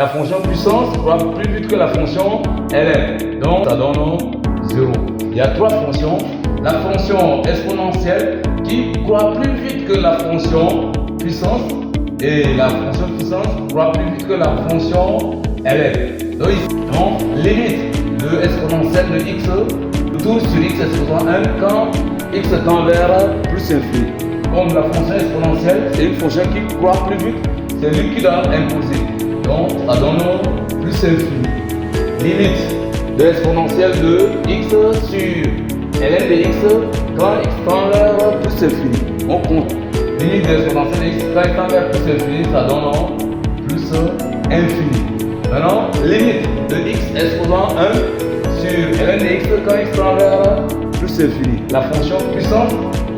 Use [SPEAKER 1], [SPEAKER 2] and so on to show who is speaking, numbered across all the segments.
[SPEAKER 1] La fonction puissance croît plus vite que la fonction ln. Donc ça donne 0. Il y a trois fonctions. La fonction exponentielle qui croît plus vite que la fonction puissance. Et la fonction puissance croît plus vite que la fonction ln. Donc limite de exponentielle de x, tout sur x exposant 1 quand x tend vers plus infini. Comme la fonction exponentielle, c'est une fonction qui croît plus vite, c'est lui qui l'a imposé. Donc ça donne plus infini. Limite de l'exponentielle de x sur ln de x quand x tend vers plus infini. On compte. Limite de l'exponentielle de x quand x tend vers plus infini, ça donne plus infini. Maintenant, limite de x exposant 1 sur ln de x quand x tend vers plus infini. La fonction puissance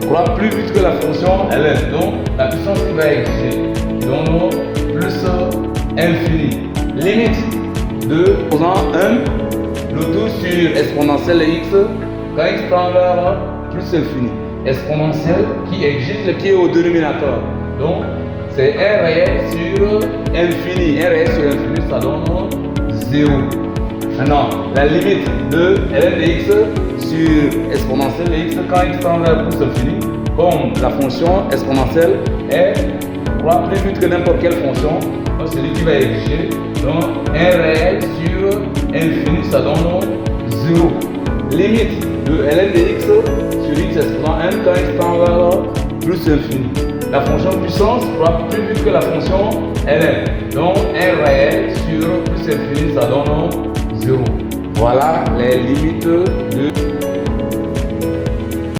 [SPEAKER 1] croît plus vite que la fonction ln. Donc la puissance qui va exiger donne plus infini. Limite de exposant 1, le tout sur exponentielle de x quand x tend vers plus infini. Exponentielle qui exige qui est au dénominateur. Donc c'est 1 réel sur infini. 1 réel sur infini, ça donne 0. Maintenant, la limite de ln de x sur exponentielle de x quand x tend vers plus infini, comme la fonction exponentielle croît plus vite que n'importe quelle fonction, donc c'est lui qui va exiger. Donc 1 réel sur infini, ça donne 0. Limite de ln de x sur x exposant 1 quand x tend vers plus infini. La fonction puissance croît plus vite que la fonction ln. Donc 1 réel sur plus infini, ça donne 0. Voilà les limites de